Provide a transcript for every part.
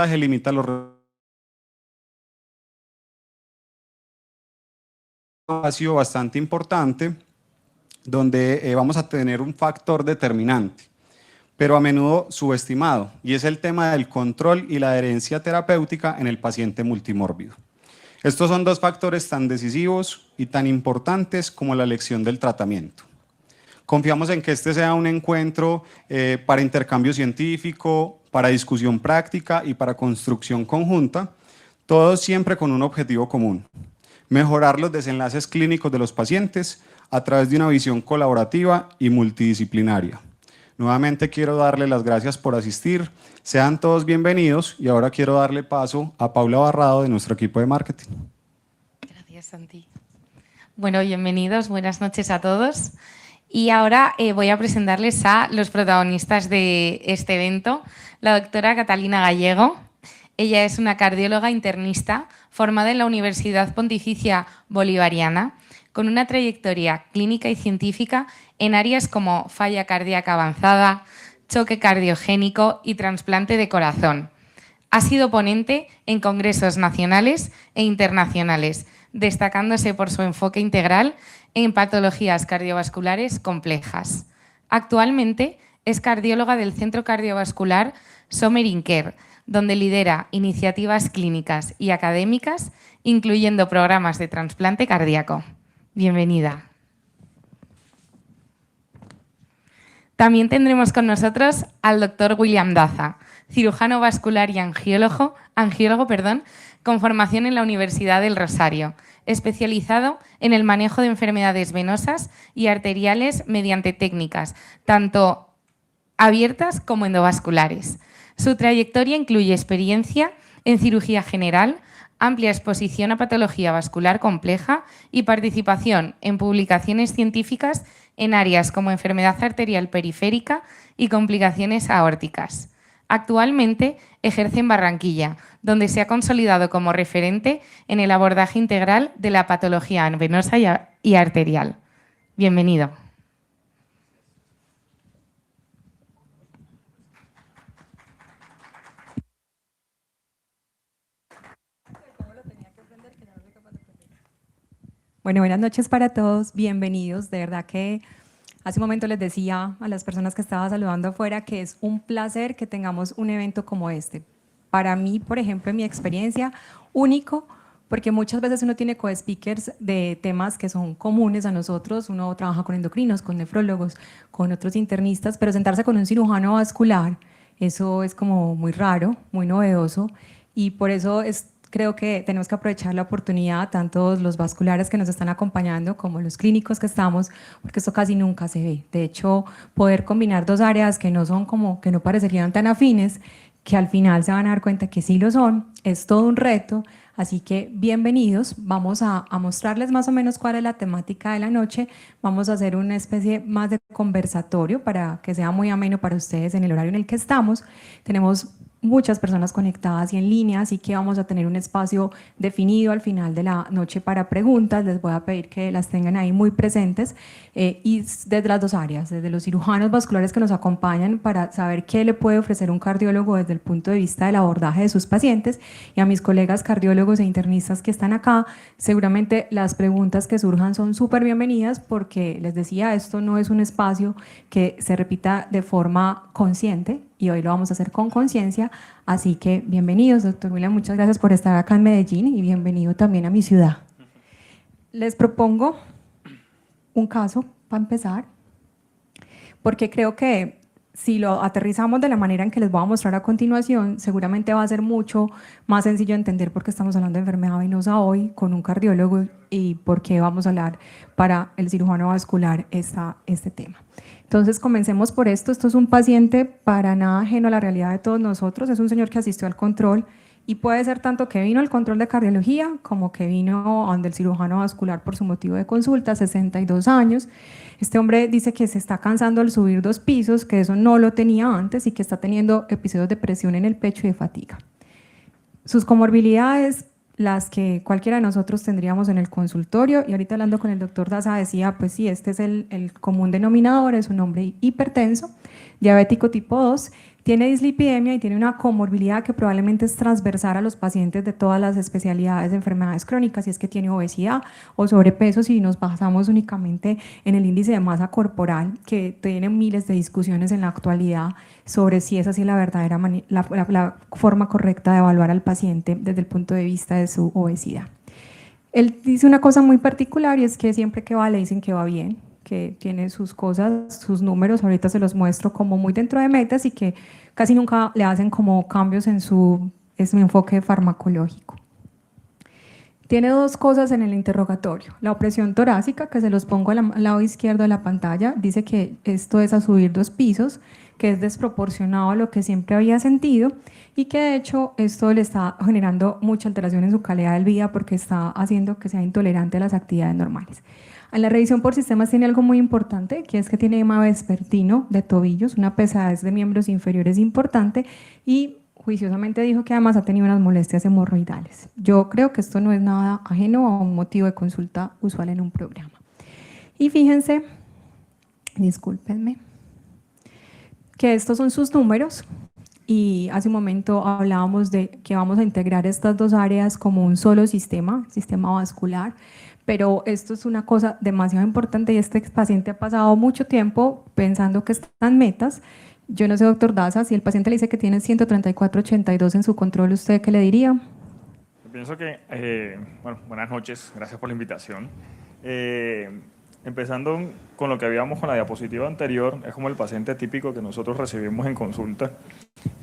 limita los espacio bastante importante donde vamos a tener un factor determinante, pero a menudo subestimado, y es el tema del control y la adherencia terapéutica en el paciente multimórbido. Estos son dos factores tan decisivos y tan importantes como la elección del tratamiento. Confiamos en que este sea un encuentro para intercambio científico, para discusión práctica y para construcción conjunta, todos siempre con un objetivo común: mejorar los desenlaces clínicos de los pacientes a través de una visión colaborativa y multidisciplinaria. Nuevamente quiero darle las gracias por asistir, sean todos bienvenidos, y ahora quiero darle paso a Paula Barrado de nuestro equipo de marketing. Gracias, Santi. Bueno, bienvenidos, buenas noches a todos. Y ahora voy a presentarles a los protagonistas de este evento, la doctora Catalina Gallego. Ella es una cardióloga internista formada en la Universidad Pontificia Bolivariana, con una trayectoria clínica y científica en áreas como falla cardíaca avanzada, choque cardiogénico y trasplante de corazón. Ha sido ponente en congresos nacionales e internacionales, destacándose por su enfoque integral en patologías cardiovasculares complejas. Actualmente es cardióloga del Centro Cardiovascular Sommer Care, donde lidera iniciativas clínicas y académicas, incluyendo programas de trasplante cardíaco. Bienvenida. También tendremos con nosotros al doctor William Daza, cirujano vascular y angiólogo, con formación en la Universidad del Rosario, especializado en el manejo de enfermedades venosas y arteriales mediante técnicas tanto abiertas como endovasculares. Su trayectoria incluye experiencia en cirugía general, amplia exposición a patología vascular compleja y participación en publicaciones científicas en áreas como enfermedad arterial periférica y complicaciones aórticas. Actualmente ejerce en Barranquilla, donde se ha consolidado como referente en el abordaje integral de la patología venosa y arterial. Bienvenido. Bueno, buenas noches para todos, bienvenidos. De verdad que hace un momento les decía a las personas que estaba saludando afuera que es un placer que tengamos un evento como este. Para mí, por ejemplo, en mi experiencia, único, porque muchas veces uno tiene co-speakers de temas que son comunes a nosotros, uno trabaja con endocrinos, con nefrólogos, con otros internistas, pero sentarse con un cirujano vascular, eso es como muy raro, muy novedoso, y por eso creo que tenemos que aprovechar la oportunidad, tanto los vasculares que nos están acompañando como los clínicos que estamos, porque esto casi nunca se ve. De hecho, poder combinar dos áreas que no son como, que no parecerían tan afines, que al final se van a dar cuenta que sí lo son, es todo un reto. Así que bienvenidos, vamos a mostrarles más o menos cuál es la temática de la noche, vamos a hacer una especie más de conversatorio para que sea muy ameno para ustedes en el horario en el que estamos. Tenemos muchas personas conectadas y en línea, así que vamos a tener un espacio definido al final de la noche para preguntas. Les voy a pedir que las tengan ahí muy presentes y desde las dos áreas, desde los cirujanos vasculares que nos acompañan para saber qué le puede ofrecer un cardiólogo desde el punto de vista del abordaje de sus pacientes, y a mis colegas cardiólogos e internistas que están acá. Seguramente las preguntas que surjan son súper bienvenidas porque, les decía, esto no es un espacio que se repita de forma consciente, y hoy lo vamos a hacer con conciencia, así que bienvenidos, doctor William, muchas gracias por estar acá en Medellín y bienvenido también a mi ciudad. Les propongo un caso para empezar, porque creo que si lo aterrizamos de la manera en que les voy a mostrar a continuación, seguramente va a ser mucho más sencillo entender por qué estamos hablando de enfermedad venosa hoy con un cardiólogo y por qué vamos a hablar para el cirujano vascular este tema. Entonces, comencemos por esto. Esto es un paciente para nada ajeno a la realidad de todos nosotros. Es un señor que asistió al control y puede ser tanto que vino al control de cardiología como que vino donde el cirujano vascular por su motivo de consulta, 62 años. Este hombre dice que se está cansando al subir 2 pisos, que eso no lo tenía antes y que está teniendo episodios de presión en el pecho y de fatiga. Sus comorbilidades, las que cualquiera de nosotros tendríamos en el consultorio, y ahorita hablando con el doctor Daza decía, pues sí, este es el común denominador, es un hombre hipertenso, diabético tipo 2, tiene dislipidemia y tiene una comorbilidad que probablemente es transversal a los pacientes de todas las especialidades de enfermedades crónicas, si es que tiene obesidad o sobrepeso, si nos basamos únicamente en el índice de masa corporal, que tiene miles de discusiones en la actualidad sobre si es así la verdadera la forma correcta de evaluar al paciente desde el punto de vista de su obesidad. Él dice una cosa muy particular y es que siempre que va le dicen que va bien, que tiene sus cosas, sus números, ahorita se los muestro como muy dentro de metas y que casi nunca le hacen como cambios en su enfoque farmacológico. Tiene dos cosas en el interrogatorio, la opresión torácica, que se los pongo al lado izquierdo de la pantalla, dice que esto es a subir 2 pisos, que es desproporcionado a lo que siempre había sentido y que de hecho esto le está generando mucha alteración en su calidad de vida porque está haciendo que sea intolerante a las actividades normales. En la revisión por sistemas tiene algo muy importante, que es que tiene edema vespertino de tobillos, una pesadez de miembros inferiores importante y juiciosamente dijo que además ha tenido unas molestias hemorroidales. Yo creo que esto no es nada ajeno a un motivo de consulta usual en un programa. Y fíjense, discúlpenme, que estos son sus números y hace un momento hablábamos de que vamos a integrar estas dos áreas como un solo sistema vascular, pero esto es una cosa demasiado importante y este paciente ha pasado mucho tiempo pensando que están metas. Yo no sé, doctor Daza, si el paciente le dice que tiene 134/82 en su control, ¿usted qué le diría? Yo pienso que, bueno, buenas noches, gracias por la invitación. Empezando con lo que habíamos con la diapositiva anterior, es como el paciente típico que nosotros recibimos en consulta.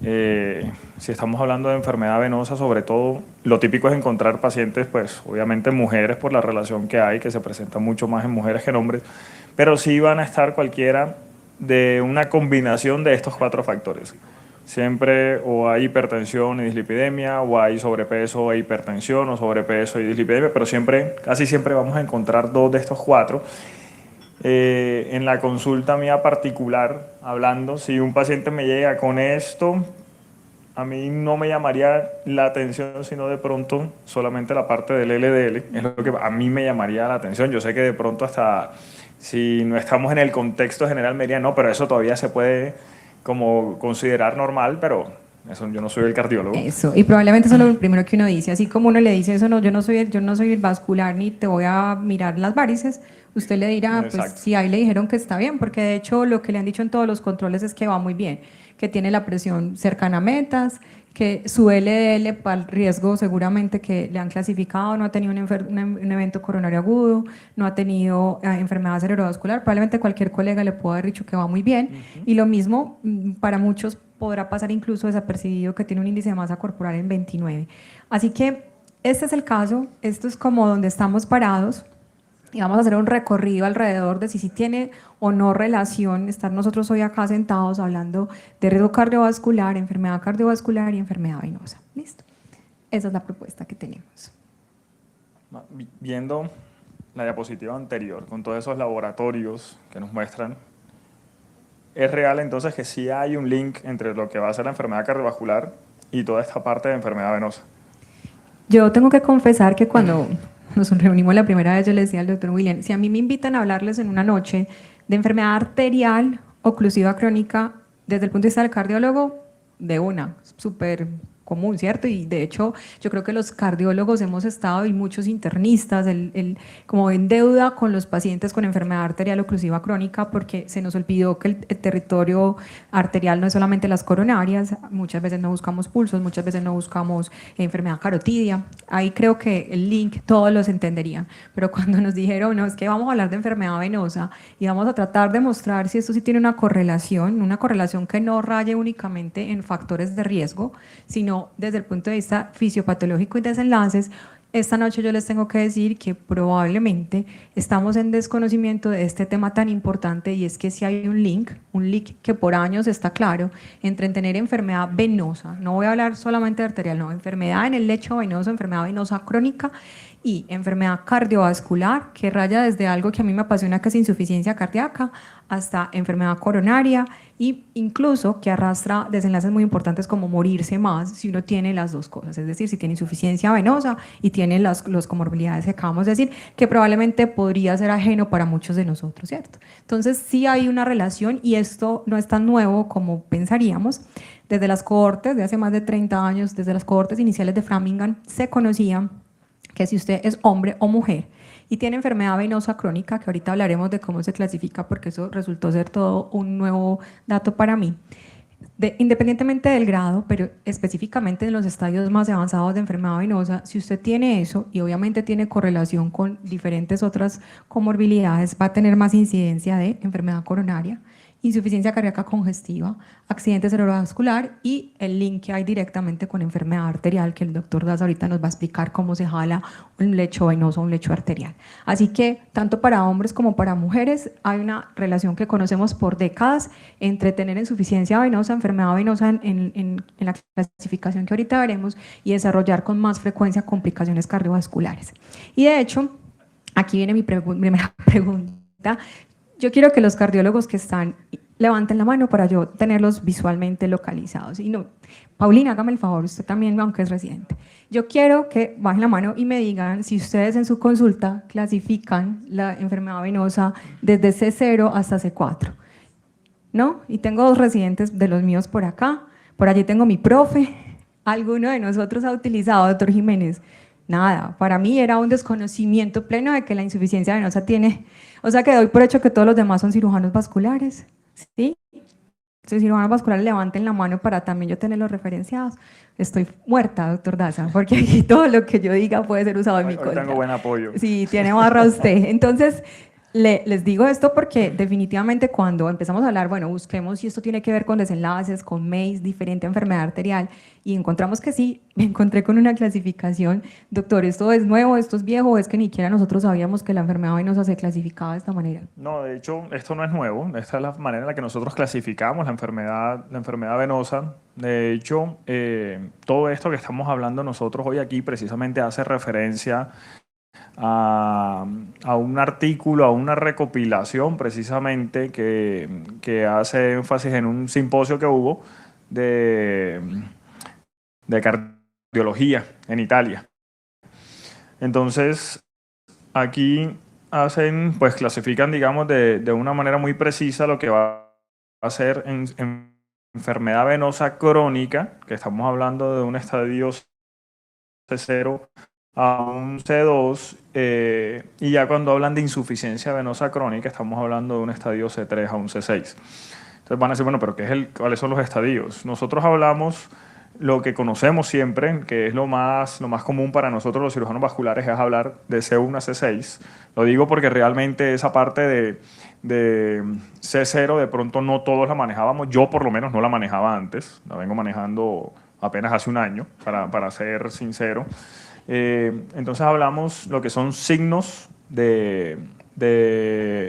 Si estamos hablando de enfermedad venosa, sobre todo, lo típico es encontrar pacientes, pues obviamente mujeres por la relación que hay, que se presenta mucho más en mujeres que en hombres, pero sí van a estar cualquiera de una combinación de estos 4 factores. Siempre o hay hipertensión y dislipidemia, o hay sobrepeso e hipertensión, o sobrepeso y dislipidemia, pero casi siempre vamos a encontrar 2 de estos 4. En la consulta mía particular, hablando, si un paciente me llega con esto, a mí no me llamaría la atención, sino de pronto solamente la parte del LDL, es lo que a mí me llamaría la atención. Yo sé que de pronto hasta si no estamos en el contexto general me dirían, no, pero eso todavía se puede como considerar normal, pero eso, yo no soy el cardiólogo. Eso, y probablemente eso es lo primero que uno dice, así como uno le dice eso, no, yo no soy el vascular ni te voy a mirar las varices, usted le dirá, Exacto. pues sí, ahí le dijeron que está bien, porque de hecho lo que le han dicho en todos los controles es que va muy bien, que tiene la presión cercana a metas, que su LDL para el riesgo seguramente que le han clasificado, no ha tenido un evento coronario agudo, no ha tenido enfermedad cerebrovascular, probablemente cualquier colega le puede haber dicho que va muy bien, y lo mismo para muchos podrá pasar incluso desapercibido que tiene un índice de masa corporal en 29. Así que este es el caso, esto es como donde estamos parados, y vamos a hacer un recorrido alrededor de si tiene o no relación estar nosotros hoy acá sentados hablando de riesgo cardiovascular, enfermedad cardiovascular y enfermedad venosa. ¿Listo? Esa es la propuesta que tenemos. Viendo la diapositiva anterior, con todos esos laboratorios que nos muestran, ¿es real entonces que sí hay un link entre lo que va a ser la enfermedad cardiovascular y toda esta parte de enfermedad venosa? Yo tengo que confesar que cuando nos reunimos la primera vez, yo le decía al doctor William, si a mí me invitan a hablarles en una noche de enfermedad arterial oclusiva crónica, desde el punto de vista del cardiólogo, de una, súper común, ¿cierto? Y de hecho, yo creo que los cardiólogos hemos estado y muchos internistas como en deuda con los pacientes con enfermedad arterial oclusiva crónica porque se nos olvidó que el territorio arterial no es solamente las coronarias, muchas veces no buscamos pulsos, muchas veces no buscamos enfermedad carotidia. Ahí creo que el link todos los entenderían, pero cuando nos dijeron, no, es que vamos a hablar de enfermedad venosa y vamos a tratar de mostrar si esto sí tiene una correlación que no raye únicamente en factores de riesgo, sino desde el punto de vista fisiopatológico y desenlaces, esta noche yo les tengo que decir que probablemente estamos en desconocimiento de este tema tan importante y es que si hay un link que por años está claro entre tener enfermedad venosa, no voy a hablar solamente de arterial, no, enfermedad en el lecho venoso, enfermedad venosa crónica y enfermedad cardiovascular que raya desde algo que a mí me apasiona que es insuficiencia cardíaca hasta enfermedad coronaria e incluso que arrastra desenlaces muy importantes como morirse más si uno tiene las dos cosas, es decir, si tiene insuficiencia venosa y tiene las comorbilidades que acabamos de decir, que probablemente podría ser ajeno para muchos de nosotros, ¿cierto? Entonces sí hay una relación y esto no es tan nuevo como pensaríamos. Desde las cohortes de hace más de 30 años, desde las cohortes iniciales de Framingham, se conocía que si usted es hombre o mujer y tiene enfermedad venosa crónica, que ahorita hablaremos de cómo se clasifica porque eso resultó ser todo un nuevo dato para mí, independientemente del grado, pero específicamente en los estadios más avanzados de enfermedad venosa, si usted tiene eso y obviamente tiene correlación con diferentes otras comorbilidades, va a tener más incidencia de enfermedad coronaria, insuficiencia cardíaca congestiva, accidente cerebrovascular y el link que hay directamente con enfermedad arterial, que el doctor Daza ahorita nos va a explicar cómo se jala un lecho venoso o un lecho arterial. Así que tanto para hombres como para mujeres hay una relación que conocemos por décadas entre tener insuficiencia venosa, enfermedad venosa en la clasificación que ahorita veremos y desarrollar con más frecuencia complicaciones cardiovasculares. Y de hecho, aquí viene mi primera pregunta. Yo quiero que los cardiólogos que están levanten la mano para yo tenerlos visualmente localizados. Y no, Paulina, hágame el favor, usted también, aunque es residente. Yo quiero que bajen la mano y me digan si ustedes en su consulta clasifican la enfermedad venosa desde C0 hasta C4. ¿No? Y tengo 2 residentes de los míos por acá. Por allí tengo mi profe. ¿Alguno de nosotros ha utilizado, doctor Jiménez? Nada. Para mí era un desconocimiento pleno de que la insuficiencia venosa tiene... O sea que doy por hecho que todos los demás son cirujanos vasculares, ¿sí? Si cirujanos vasculares levanten la mano para también yo tenerlos referenciados. Estoy muerta, doctor Daza, porque aquí todo lo que yo diga puede ser usado en mi contra. Tengo buen apoyo. Sí, tiene barra usted. Entonces, les digo esto porque definitivamente cuando empezamos a hablar, bueno, busquemos si esto tiene que ver con desenlaces, con MACE, diferente enfermedad arterial, y encontramos que sí, me encontré con una clasificación. Doctor, ¿esto es nuevo, esto es viejo, o es que ni siquiera nosotros sabíamos que la enfermedad venosa se clasificaba de esta manera? No, de hecho, esto no es nuevo. Esta es la manera en la que nosotros clasificamos la enfermedad venosa. De hecho, todo esto que estamos hablando nosotros hoy aquí precisamente hace referencia a un artículo, a una recopilación precisamente que hace énfasis en un simposio que hubo de cardiología en Italia. Entonces, aquí pues clasifican, digamos, de una manera muy precisa lo que va a ser en enfermedad venosa crónica, que estamos hablando de un estadio C0 a un C2, y ya cuando hablan de insuficiencia venosa crónica, estamos hablando de un estadio C3 a un C6. Entonces van a decir, bueno, pero ¿cuáles son los estadios? Nosotros hablamos lo que conocemos siempre, que es lo más común para nosotros los cirujanos vasculares, es hablar de C1 a C6. Lo digo porque realmente esa parte de C0 de pronto no todos la manejábamos. Yo por lo menos no la manejaba antes, la vengo manejando apenas hace un año, para ser sincero. Entonces hablamos lo que son signos de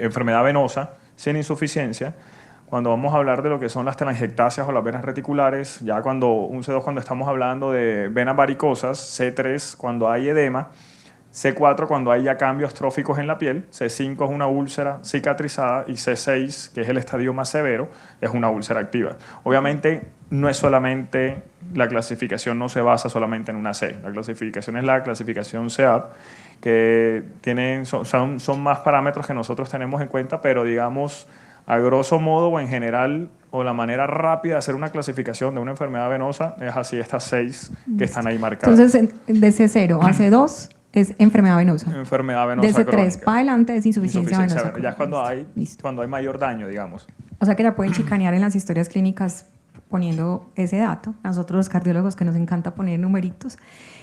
enfermedad venosa sin insuficiencia. Cuando vamos a hablar de lo que son las telangiectasias o las venas reticulares, ya un C2 cuando estamos hablando de venas varicosas, C3 cuando hay edema, C4 cuando hay ya cambios tróficos en la piel, C5 es una úlcera cicatrizada y C6, que es el estadio más severo, es una úlcera activa. Obviamente no es solamente, la clasificación no se basa solamente en una C, la clasificación es la clasificación CEAP, que son más parámetros que nosotros tenemos en cuenta, pero digamos, a grosso modo o en general, o la manera rápida de hacer una clasificación de una enfermedad venosa es así, estas 6 que están ahí marcadas. Entonces, de C0 a C2 es enfermedad venosa. Enfermedad venosa de C3 crónica. para adelante es insuficiencia venosa. Ya es cuando hay mayor daño, digamos. O sea que la pueden chicanear en las historias clínicas poniendo ese dato. Nosotros los cardiólogos que nos encanta poner numeritos.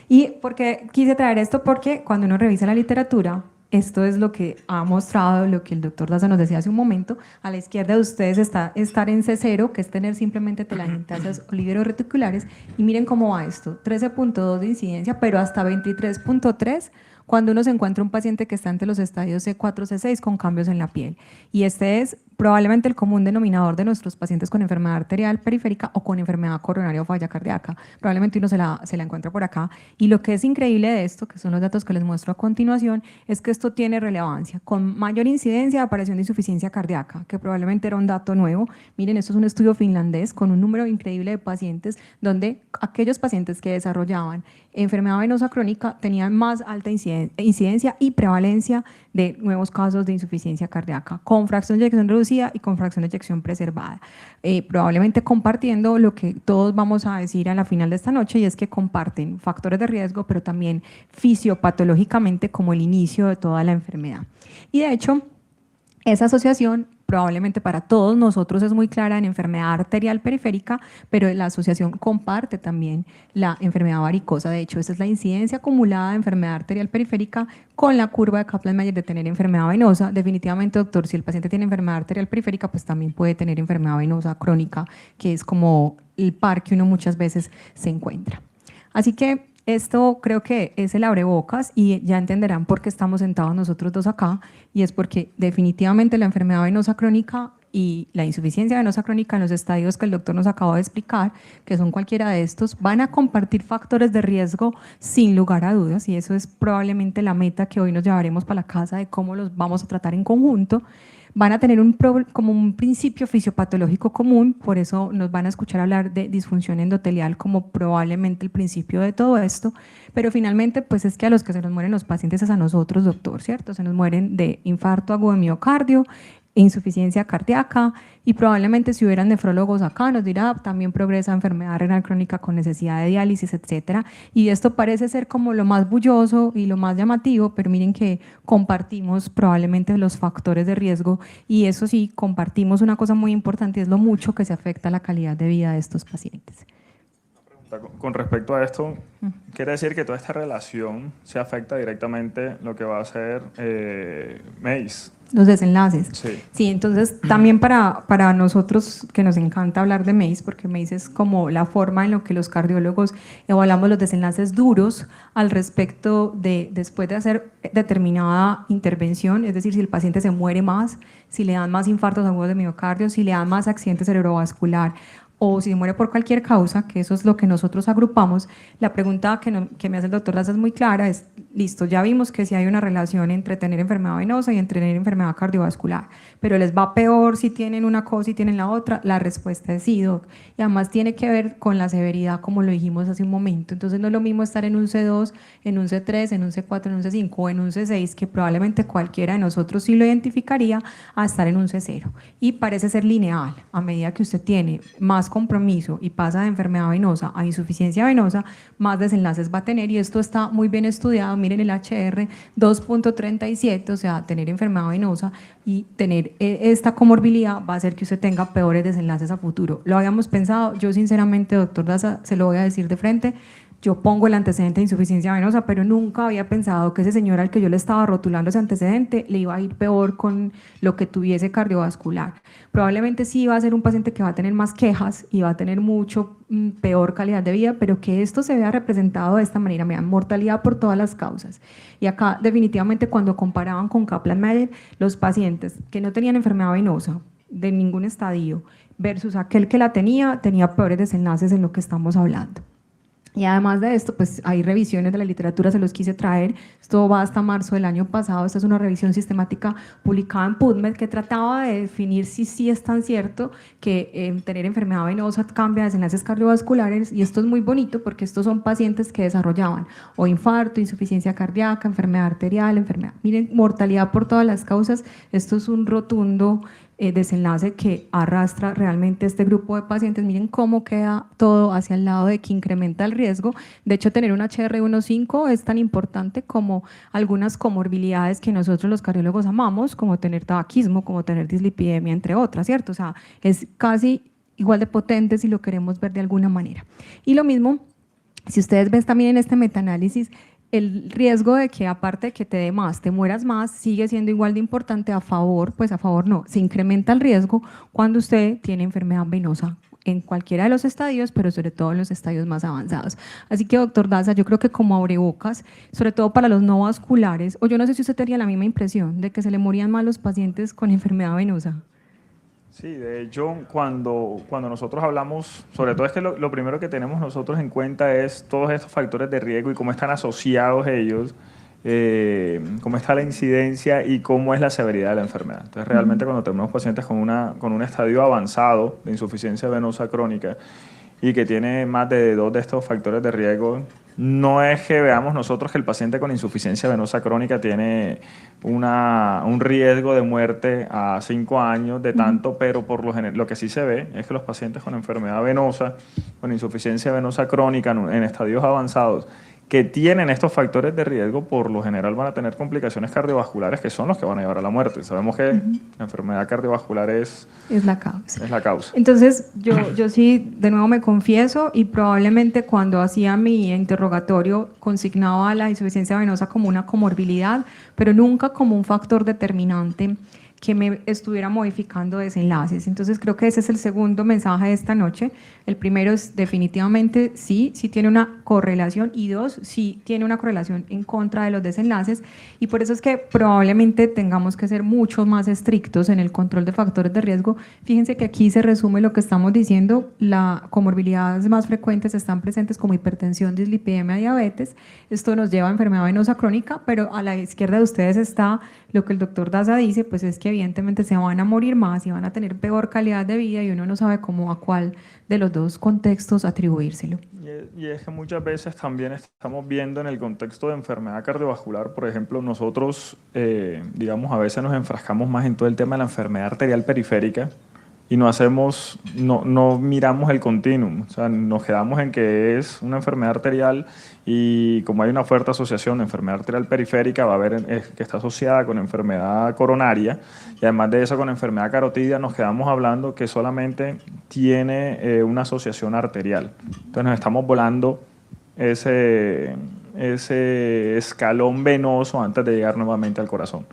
¿Y por qué quise traer esto? Porque cuando uno revisa la literatura, esto es lo que ha mostrado, lo que el doctor Daza nos decía hace un momento. A la izquierda de ustedes está estar en C0, que es tener simplemente telangiectasias oliveroreticulares, y miren cómo va esto, 13.2 de incidencia, pero hasta 23.3 cuando uno se encuentra un paciente que está entre los estadios C4, C6 con cambios en la piel. Y este es probablemente el común denominador de nuestros pacientes con enfermedad arterial periférica o con enfermedad coronaria o falla cardíaca. Probablemente uno se la encuentra por acá. Y lo que es increíble de esto, que son los datos que les muestro a continuación, es que esto tiene relevancia, con mayor incidencia de aparición de insuficiencia cardíaca, que probablemente era un dato nuevo. Miren, esto es un estudio finlandés con un número increíble de pacientes, donde aquellos pacientes que desarrollaban enfermedad venosa crónica tenían más alta incidencia incidencia y prevalencia de nuevos casos de insuficiencia cardíaca con fracción de eyección reducida y con fracción de eyección preservada. Probablemente compartiendo lo que todos vamos a decir a la final de esta noche, y es que comparten factores de riesgo, pero también fisiopatológicamente como el inicio de toda la enfermedad. Y de hecho, esa asociación probablemente para todos nosotros es muy clara en enfermedad arterial periférica, pero la asociación comparte también la enfermedad varicosa. De hecho, esa es la incidencia acumulada de enfermedad arterial periférica con la curva de Kaplan-Meier de tener enfermedad venosa. Definitivamente, doctor, si el paciente tiene enfermedad arterial periférica, pues también puede tener enfermedad venosa crónica, que es como el par que uno muchas veces se encuentra. Así que esto creo que es el abrebocas y ya entenderán por qué estamos sentados nosotros dos acá, y es porque definitivamente la enfermedad venosa crónica y la insuficiencia venosa crónica en los estadios que el doctor nos acaba de explicar, que son cualquiera de estos, van a compartir factores de riesgo sin lugar a dudas, y eso es probablemente la meta que hoy nos llevaremos para la casa de cómo los vamos a tratar en conjunto. Van a tener como un principio fisiopatológico común, por eso nos van a escuchar hablar de disfunción endotelial como probablemente el principio de todo esto, pero finalmente pues es que a los que se nos mueren los pacientes es a nosotros, doctor, ¿cierto? Se nos mueren de infarto agudo de miocardio, insuficiencia cardíaca, y probablemente si hubieran nefrólogos acá nos dirá también progresa enfermedad renal crónica con necesidad de diálisis, etcétera. Y esto parece ser como lo más bulloso y lo más llamativo, pero miren que compartimos probablemente los factores de riesgo, y eso sí, compartimos una cosa muy importante, es lo mucho que se afecta la calidad de vida de estos pacientes. Con respecto a esto, quiere decir que toda esta relación se afecta directamente lo que va a ser MACE. Los desenlaces. Sí. Sí, entonces también para nosotros que nos encanta hablar de MACE, porque MACE es como la forma en la que los cardiólogos evaluamos los desenlaces duros al respecto de después de hacer determinada intervención, es decir, si el paciente se muere más, si le dan más infartos agudos de miocardio, si le dan más accidente cerebrovascular, o si muere por cualquier causa, que eso es lo que nosotros agrupamos. La pregunta que me hace el doctor Daza es muy clara, es, listo, ya vimos que si hay una relación entre tener enfermedad venosa y entre tener enfermedad cardiovascular, pero les va peor si tienen una cosa y tienen la otra. La respuesta es sí, doc, y además tiene que ver con la severidad, como lo dijimos hace un momento. Entonces no es lo mismo estar en un C2, en un C3, en un C4, en un C5 o en un C6, que probablemente cualquiera de nosotros sí lo identificaría, a estar en un C0, y parece ser lineal. A medida que usted tiene más compromiso y pasa de enfermedad venosa a insuficiencia venosa, más desenlaces va a tener, y esto está muy bien estudiado. Miren el HR 2.37, o sea, tener enfermedad venosa y tener esta comorbilidad va a hacer que usted tenga peores desenlaces a futuro. Lo habíamos pensado, yo sinceramente, doctor Daza, se lo voy a decir de frente, yo pongo el antecedente de insuficiencia venosa, pero nunca había pensado que ese señor al que yo le estaba rotulando ese antecedente le iba a ir peor con lo que tuviese cardiovascular. Probablemente sí va a ser un paciente que va a tener más quejas y va a tener mucho peor calidad de vida, pero que esto se vea representado de esta manera, me dan mortalidad por todas las causas. Y acá definitivamente cuando comparaban con Kaplan-Meier, los pacientes que no tenían enfermedad venosa de ningún estadio versus aquel que la tenía peores desenlaces en lo que estamos hablando. Y además de esto, pues hay revisiones de la literatura, se los quise traer, esto va hasta marzo del año pasado, esta es una revisión sistemática publicada en PubMed que trataba de definir si sí es tan cierto que tener enfermedad venosa cambia desenlaces cardiovasculares, y esto es muy bonito porque estos son pacientes que desarrollaban o infarto, insuficiencia cardíaca, enfermedad arterial, miren, mortalidad por todas las causas. Esto es un rotundo desenlace que arrastra realmente este grupo de pacientes. Miren cómo queda todo hacia el lado de que incrementa el riesgo. De hecho, tener un HR1.5 es tan importante como algunas comorbilidades que nosotros los cardiólogos amamos, como tener tabaquismo, como tener dislipidemia, entre otras, ¿cierto? O sea, es casi igual de potente si lo queremos ver de alguna manera. Y lo mismo, si ustedes ven también en este metaanálisis, el riesgo de que aparte de que te dé más, te mueras más, sigue siendo igual de importante. A favor no, se incrementa el riesgo cuando usted tiene enfermedad venosa en cualquiera de los estadios, pero sobre todo en los estadios más avanzados. Así que, doctor Daza, yo creo que como abrebocas, sobre todo para los no vasculares, o yo no sé si usted tenía la misma impresión de que se le morían más los pacientes con enfermedad venosa. Sí, de hecho, cuando nosotros hablamos, sobre todo es que lo primero que tenemos nosotros en cuenta es todos estos factores de riesgo y cómo están asociados ellos, cómo está la incidencia y cómo es la severidad de la enfermedad. Entonces, realmente cuando tenemos pacientes con un estadio avanzado de insuficiencia venosa crónica, y que tiene más de 2 de estos factores de riesgo, no es que veamos nosotros que el paciente con insuficiencia venosa crónica tiene un riesgo de muerte a 5 años de tanto, pero por lo que sí se ve es que los pacientes con enfermedad venosa, con insuficiencia venosa crónica en estadios avanzados, que tienen estos factores de riesgo, por lo general van a tener complicaciones cardiovasculares que son los que van a llevar a la muerte. Sabemos que la enfermedad cardiovascular es la causa. Es la causa. Entonces, yo sí, de nuevo me confieso, y probablemente cuando hacía mi interrogatorio consignaba la insuficiencia venosa como una comorbilidad, pero nunca como un factor determinante que me estuviera modificando desenlaces. Entonces creo que ese es el segundo mensaje de esta noche. El primero es definitivamente sí tiene una correlación, y 2, sí tiene una correlación en contra de los desenlaces, y por eso es que probablemente tengamos que ser mucho más estrictos en el control de factores de riesgo. Fíjense que aquí se resume lo que estamos diciendo: las comorbilidades más frecuentes están presentes como hipertensión, dislipidemia, diabetes. Esto nos lleva a enfermedad venosa crónica, pero a la izquierda de ustedes está lo que el doctor Daza dice, pues es que evidentemente se van a morir más y van a tener peor calidad de vida, y uno no sabe cómo a cuál de los dos contextos atribuírselo. Y es que muchas veces también estamos viendo en el contexto de enfermedad cardiovascular, por ejemplo, nosotros, digamos, a veces nos enfrascamos más en todo el tema de la enfermedad arterial periférica y no miramos el continuum, o sea, nos quedamos en que es una enfermedad arterial, y como hay una fuerte asociación de enfermedad arterial periférica, va a haber que está asociada con enfermedad coronaria, y además de eso con enfermedad carotidia, nos quedamos hablando que solamente tiene una asociación arterial. Entonces nos estamos volando ese escalón venoso antes de llegar nuevamente al corazón.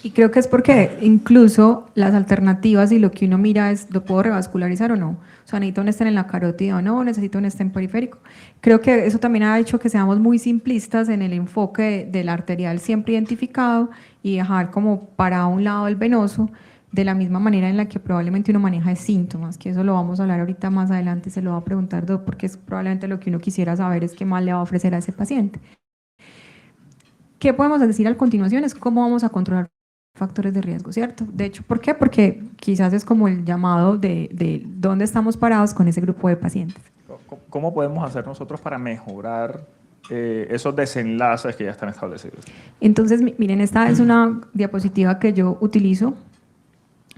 Y creo que es porque incluso las alternativas y lo que uno mira es: ¿lo puedo revascularizar o no? O sea, ¿necesito un stent en la carótida o no? ¿Necesito un stent periférico? Creo que eso también ha hecho que seamos muy simplistas en el enfoque del arterial siempre identificado, y dejar como para un lado el venoso, de la misma manera en la que probablemente uno maneja síntomas, que eso lo vamos a hablar ahorita más adelante, se lo va a preguntar Doc, porque es probablemente lo que uno quisiera saber es qué más le va a ofrecer a ese paciente. ¿Qué podemos decir a continuación? Es cómo vamos a controlar factores de riesgo, ¿cierto? De hecho, ¿por qué? Porque quizás es como el llamado de dónde estamos parados con ese grupo de pacientes. ¿Cómo podemos hacer nosotros para mejorar esos desenlaces que ya están establecidos? Entonces, miren, esta es una diapositiva que yo utilizo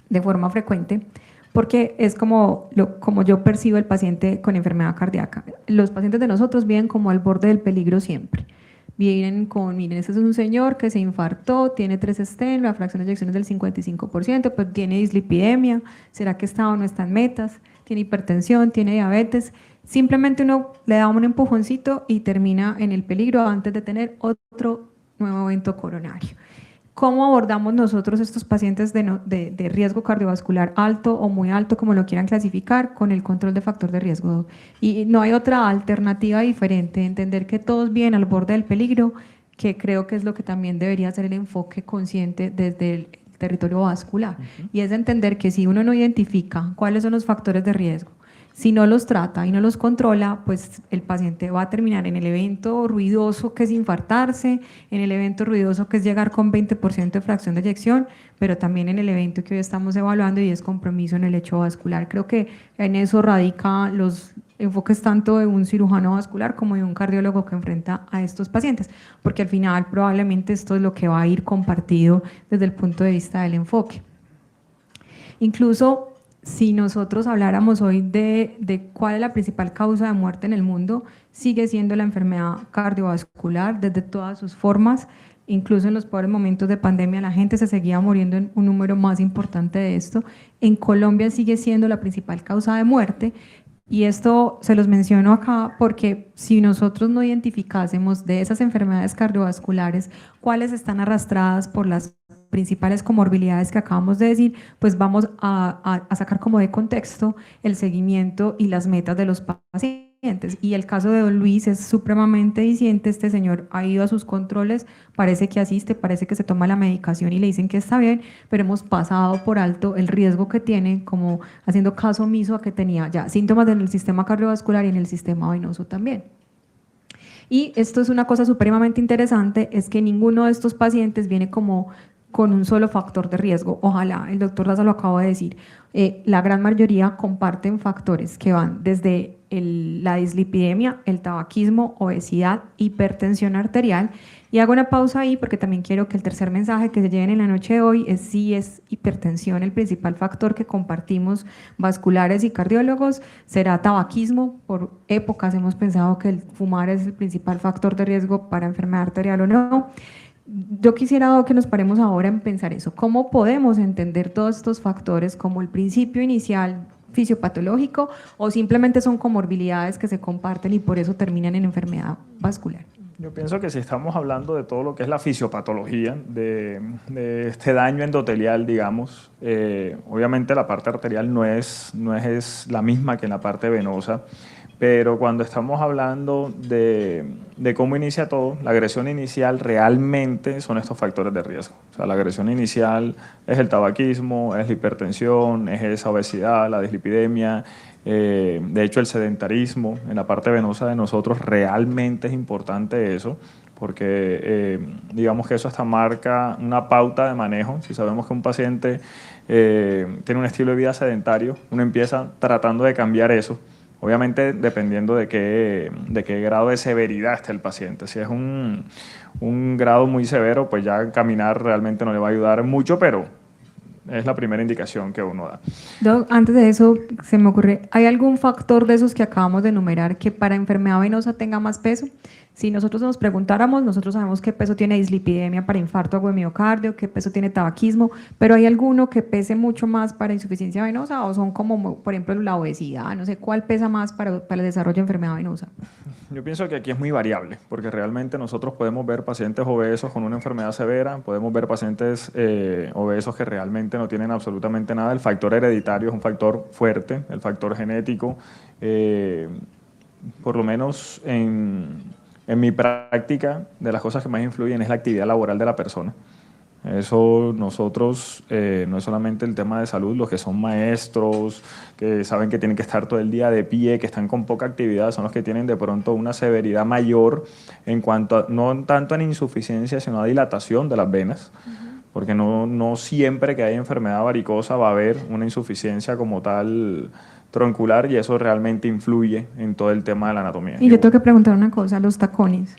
de forma frecuente, porque es como yo percibo el paciente con enfermedad cardíaca. Los pacientes de nosotros viven como al borde del peligro siempre. Vienen miren, este es un señor que se infartó, tiene 3 stents, la fracción de eyección es del 55%, pero tiene dislipidemia, ¿será que está o no está en metas? Tiene hipertensión, tiene diabetes. Simplemente uno le da un empujoncito y termina en el peligro antes de tener otro nuevo evento coronario. ¿Cómo abordamos nosotros estos pacientes de riesgo cardiovascular alto o muy alto, como lo quieran clasificar? Con el control de factor de riesgo. Y no hay otra alternativa diferente, entender que todos vienen al borde del peligro, que creo que es lo que también debería ser el enfoque consciente desde el territorio vascular. Y es entender que si uno no identifica cuáles son los factores de riesgo, si no los trata y no los controla, pues el paciente va a terminar en el evento ruidoso que es infartarse, en el evento ruidoso que es llegar con 20% de fracción de eyección, pero también en el evento que hoy estamos evaluando, y es compromiso en el lecho vascular. Creo que en eso radica los enfoques tanto de un cirujano vascular como de un cardiólogo que enfrenta a estos pacientes, porque al final probablemente esto es lo que va a ir compartido desde el punto de vista del enfoque. Incluso si nosotros habláramos hoy de cuál es la principal causa de muerte en el mundo, sigue siendo la enfermedad cardiovascular desde todas sus formas. Incluso en los peores momentos de pandemia la gente se seguía muriendo en un número más importante de esto. En Colombia sigue siendo la principal causa de muerte, y esto se los menciono acá porque si nosotros no identificásemos de esas enfermedades cardiovasculares cuáles están arrastradas por las principales comorbilidades que acabamos de decir, pues vamos a sacar como de contexto el seguimiento y las metas de los pacientes. Y el caso de don Luis es supremamente diciente. Este señor ha ido a sus controles, parece que asiste, parece que se toma la medicación y le dicen que está bien, pero hemos pasado por alto el riesgo que tiene, como haciendo caso omiso a que tenía ya síntomas en el sistema cardiovascular y en el sistema venoso también. Y esto es una cosa supremamente interesante, es que ninguno de estos pacientes viene como con un solo factor de riesgo. Ojalá, el doctor Laza lo acaba de decir, la gran mayoría comparten factores que van desde la dislipidemia, el tabaquismo, obesidad, hipertensión arterial. Y hago una pausa ahí porque también quiero que el tercer mensaje que se lleven en la noche de hoy es si es hipertensión el principal factor que compartimos vasculares y cardiólogos, será tabaquismo. Por épocas hemos pensado que el fumar es el principal factor de riesgo para enfermedad arterial o no. Yo quisiera que nos paremos ahora en pensar eso, ¿cómo podemos entender todos estos factores como el principio inicial fisiopatológico o simplemente son comorbilidades que se comparten y por eso terminan en enfermedad vascular? Yo pienso que si estamos hablando de todo lo que es la fisiopatología, de este daño endotelial, digamos, obviamente la parte arterial no es la misma que en la parte venosa, pero cuando estamos hablando de cómo inicia todo, la agresión inicial realmente son estos factores de riesgo. O sea, la agresión inicial es el tabaquismo, es la hipertensión, es esa obesidad, la dislipidemia. De hecho, el sedentarismo en la parte venosa de nosotros realmente es importante eso, porque digamos que eso hasta marca una pauta de manejo. Si sabemos que un paciente tiene un estilo de vida sedentario, uno empieza tratando de cambiar eso. Obviamente dependiendo de qué grado de severidad esté el paciente. Si es un grado muy severo, pues ya caminar realmente no le va a ayudar mucho, pero es la primera indicación que uno da. Doc, antes de eso, se me ocurre, ¿hay algún factor de esos que acabamos de enumerar que para enfermedad venosa tenga más peso? Si nosotros nos preguntáramos, nosotros sabemos qué peso tiene dislipidemia para infarto agudo de miocardio, qué peso tiene tabaquismo, pero ¿hay alguno que pese mucho más para insuficiencia venosa o son como, por ejemplo, la obesidad? No sé, ¿cuál pesa más para el desarrollo de enfermedad venosa? Yo pienso que aquí es muy variable, porque realmente nosotros podemos ver pacientes obesos con una enfermedad severa, podemos ver pacientes obesos que realmente no tienen absolutamente nada. El factor hereditario es un factor fuerte, el factor genético, por lo menos en mi práctica, de las cosas que más influyen es la actividad laboral de la persona. Eso nosotros, no es solamente el tema de salud, los que son maestros, que saben que tienen que estar todo el día de pie, que están con poca actividad, son los que tienen de pronto una severidad mayor en cuanto a, no tanto en insuficiencia, sino a dilatación de las venas, porque no siempre que hay enfermedad varicosa va a haber una insuficiencia como tal troncular y eso realmente influye en todo el tema de la anatomía. Y yo tengo que preguntar una cosa, los tacones.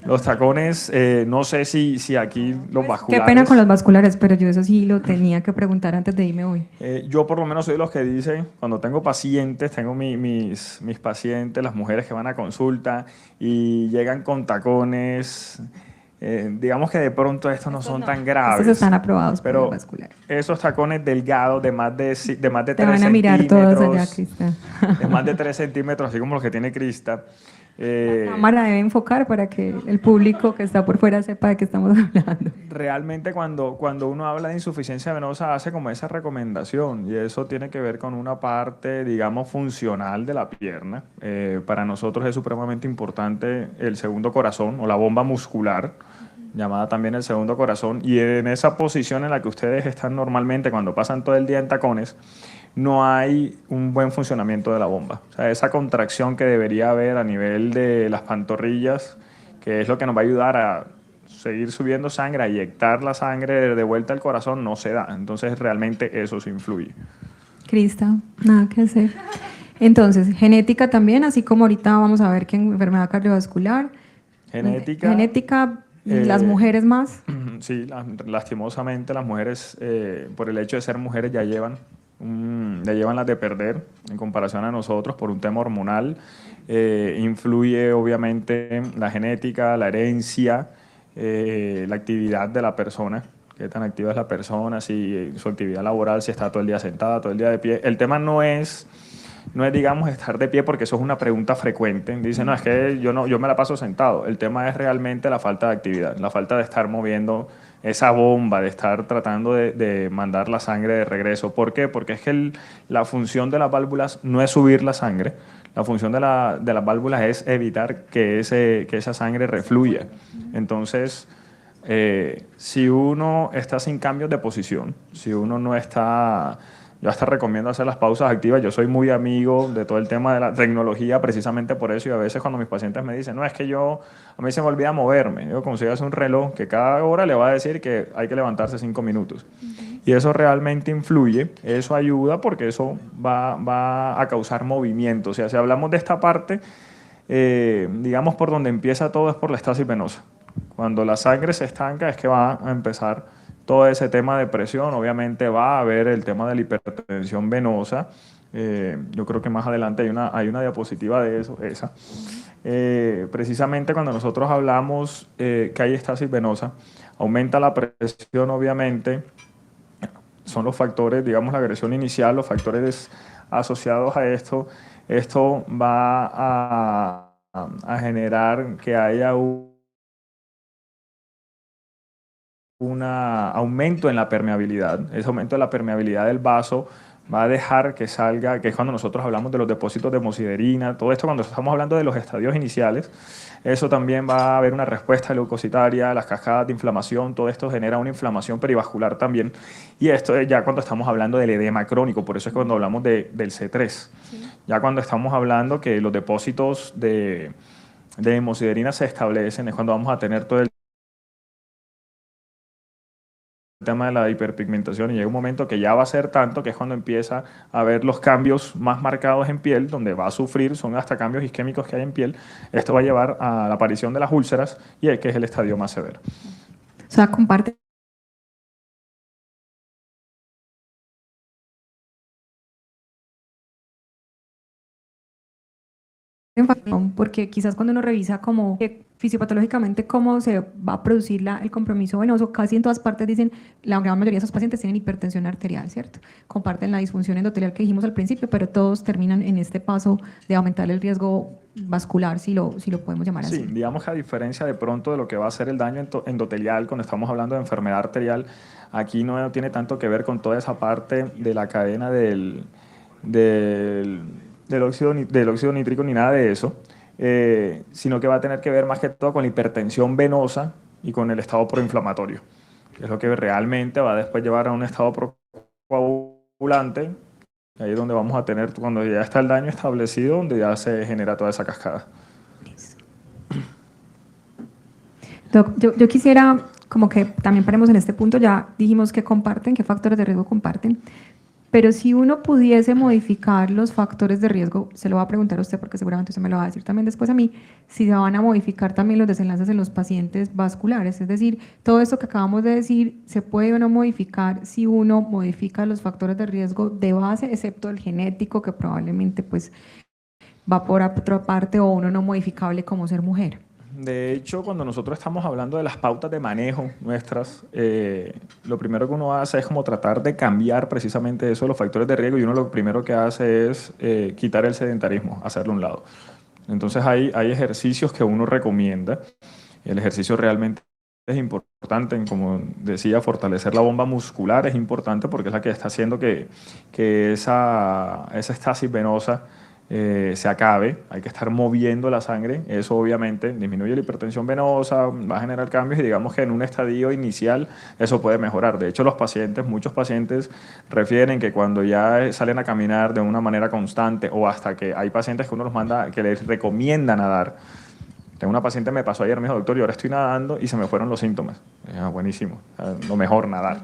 Los tacones, no sé si aquí los vasculares... Qué pena con los vasculares, pero yo eso sí lo tenía que preguntar antes de irme hoy. Yo por lo menos soy de los que dicen, cuando tengo pacientes, tengo mis pacientes, las mujeres que van a consulta y llegan con tacones, digamos que de pronto estos no son tan graves. Estos están aprobados por pero el vascular. esos tacones delgados de más de 3 centímetros... Te van a mirar todos allá, Crista. De más de 3 centímetros, así como los que tiene Crista. La cámara debe enfocar para que el público que está por fuera sepa de qué estamos hablando. Realmente cuando uno habla de insuficiencia venosa hace como esa recomendación y eso tiene que ver con una parte, digamos, funcional de la pierna. Para nosotros es supremamente importante el segundo corazón o la bomba muscular, llamada también el segundo corazón, y en esa posición en la que ustedes están normalmente cuando pasan todo el día en tacones, no hay un buen funcionamiento de la bomba. O sea, esa contracción que debería haber a nivel de las pantorrillas, que es lo que nos va a ayudar a seguir subiendo sangre, a inyectar la sangre de vuelta al corazón, no se da. Entonces, realmente eso sí influye. Crista, nada que hacer. Entonces, genética también, así como ahorita vamos a ver que en enfermedad cardiovascular. Genética, las mujeres más. Sí, lastimosamente las mujeres, por el hecho de ser mujeres, ya llevan las de perder en comparación a nosotros por un tema hormonal. Influye obviamente la genética, la herencia, la actividad de la persona, qué tan activa es la persona, si su actividad laboral, si está todo el día sentada, todo el día de pie. El tema no es digamos estar de pie, porque eso es una pregunta frecuente. Dicen, no, es que yo me la paso sentado. El tema es realmente la falta de actividad, la falta de estar moviendo esa bomba, de estar tratando de mandar la sangre de regreso. ¿Por qué? Porque es que la función de las válvulas no es subir la sangre, la función de las válvulas es evitar que esa sangre refluya. Entonces, si uno está sin cambios de posición, si uno no está, Yo hasta recomiendo hacer las pausas activas. Yo soy muy amigo de todo el tema de la tecnología precisamente por eso, y a veces cuando mis pacientes me dicen, no, es que a mí se me olvida moverme, yo consigo un reloj que cada hora le va a decir que hay que levantarse 5 minutos. Y eso realmente influye, eso ayuda porque eso va a causar movimiento. O sea, si hablamos de esta parte, digamos por donde empieza todo es por la estasis venosa. Cuando la sangre se estanca es que va a empezar todo ese tema de presión. Obviamente va a haber el tema de la hipertensión venosa. Yo creo que más adelante hay una diapositiva de eso, esa. Precisamente cuando nosotros hablamos que hay estasis venosa, aumenta la presión, obviamente, son los factores, digamos, la agresión inicial, los factores asociados a esto. Esto va a generar que haya un aumento en la permeabilidad. Ese aumento de la permeabilidad del vaso va a dejar que salga, que es cuando nosotros hablamos de los depósitos de hemosiderina, todo esto cuando estamos hablando de los estadios iniciales. Eso también va a haber una respuesta leucocitaria, las cascadas de inflamación, todo esto genera una inflamación perivascular también. Y esto es ya cuando estamos hablando del edema crónico, por eso es cuando hablamos del C3. Sí. Ya cuando estamos hablando que los depósitos de hemosiderina se establecen, es cuando vamos a tener todo el tema de la hiperpigmentación, y llega un momento que ya va a ser tanto que es cuando empieza a haber los cambios más marcados en piel, donde va a sufrir, son hasta cambios isquémicos que hay en piel. Esto va a llevar a la aparición de las úlceras, y que es el estadio más severo. O sea, comparte porque quizás cuando uno revisa como fisiopatológicamente cómo se va a producir el compromiso venoso, casi en todas partes dicen, la gran mayoría de esos pacientes tienen hipertensión arterial, ¿cierto? Comparten la disfunción endotelial que dijimos al principio, pero todos terminan en este paso de aumentar el riesgo vascular, si lo podemos llamar así. Sí, digamos que a diferencia de pronto de lo que va a ser el daño endotelial, cuando estamos hablando de enfermedad arterial, aquí no tiene tanto que ver con toda esa parte de la cadena del óxido nítrico ni nada de eso, sino que va a tener que ver más que todo con la hipertensión venosa y con el estado proinflamatorio, que es lo que realmente va a después llevar a un estado procoagulante. Ahí es donde vamos a tener, cuando ya está el daño establecido, donde ya se genera toda esa cascada. Doc, yo quisiera, como que también paremos en este punto, ya dijimos que comparten, qué factores de riesgo comparten, pero si uno pudiese modificar los factores de riesgo, se lo va a preguntar a usted porque seguramente usted me lo va a decir también después a mí, si se van a modificar también los desenlaces en los pacientes vasculares, es decir, todo esto que acabamos de decir, ¿se puede o no modificar si uno modifica los factores de riesgo de base, excepto el genético, que probablemente pues va por otra parte, o uno no modificable como ser mujer? De hecho, cuando nosotros estamos hablando de las pautas de manejo nuestras, lo primero que uno hace es como tratar de cambiar precisamente eso, los factores de riesgo, y uno lo primero que hace es quitar el sedentarismo, hacerlo a un lado. Entonces hay ejercicios que uno recomienda. El ejercicio realmente es importante, como decía, fortalecer la bomba muscular es importante porque es la que está haciendo que esa estasis venosa se acabe. Hay que estar moviendo la sangre, eso obviamente disminuye la hipertensión venosa, va a generar cambios, y digamos que en un estadio inicial eso puede mejorar. De hecho, muchos pacientes refieren que cuando ya salen a caminar de una manera constante, o hasta que hay pacientes que uno los manda, que les recomienda nadar. Tengo una paciente que me pasó ayer, me dijo, doctor, yo ahora estoy nadando y se me fueron los síntomas. Buenísimo, lo mejor nadar.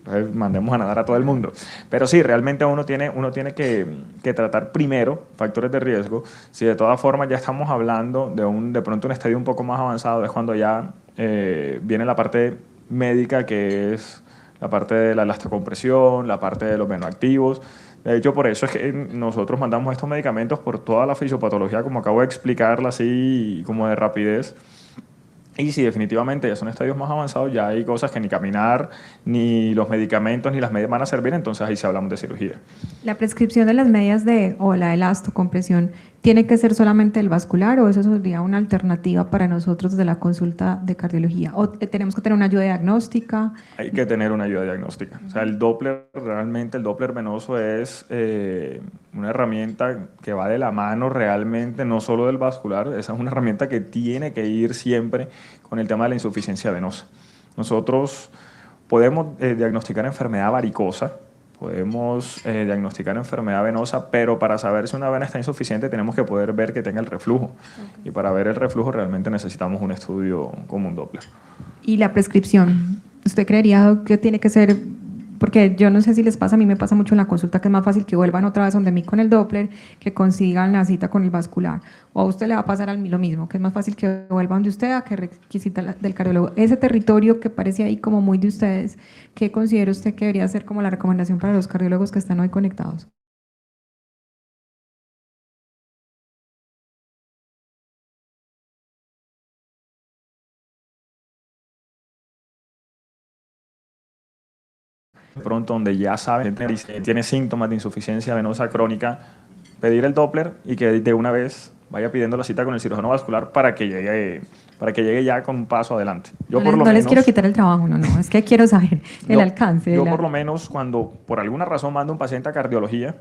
Entonces, mandemos a nadar a todo el mundo. Pero sí, realmente uno tiene que tratar primero factores de riesgo. Si de todas formas ya estamos hablando de pronto un estadio un poco más avanzado, es cuando ya viene la parte médica, que es la parte de la elastocompresión, la parte de los venoactivos. De hecho, por eso es que nosotros mandamos estos medicamentos por toda la fisiopatología, como acabo de explicarla así, como de rapidez. Y si definitivamente ya son estadios más avanzados, ya hay cosas que ni caminar, ni los medicamentos, ni las medias van a servir, entonces ahí sí hablamos de cirugía. ¿La prescripción de las medias o la elastocompresión tiene que ser solamente el vascular, o eso sería una alternativa para nosotros desde la consulta de cardiología? ¿O tenemos que tener una ayuda diagnóstica? Hay que tener una ayuda diagnóstica. O sea, el Doppler venoso es una herramienta que va de la mano realmente, no solo del vascular. Esa es una herramienta que tiene que ir siempre con el tema de la insuficiencia venosa. Nosotros podemos diagnosticar enfermedad varicosa Podemos diagnosticar enfermedad venosa, pero para saber si una vena está insuficiente tenemos que poder ver que tenga el reflujo. Y para ver el reflujo realmente necesitamos un estudio como un Doppler. Y la prescripción, ¿usted creería que tiene que ser? Porque yo no sé si les pasa, a mí me pasa mucho en la consulta que es más fácil que vuelvan otra vez donde mí con el Doppler, que consigan la cita con el vascular. O a usted le va a pasar lo mismo, que es más fácil que vuelvan de usted a que requisita del cardiólogo. Ese territorio que parece ahí como muy de ustedes, ¿qué considera usted que debería ser como la recomendación para los cardiólogos que están hoy conectados? De pronto, donde ya saben que tiene síntomas de insuficiencia venosa crónica, pedir el Doppler y que de una vez vaya pidiendo la cita con el cirujano vascular para que llegue ya con un paso adelante. Yo No, por lo no les menos, quiero quitar el trabajo, no, es que quiero saber el yo- alcance. Yo por lo menos cuando por alguna razón mando a un paciente a cardiología,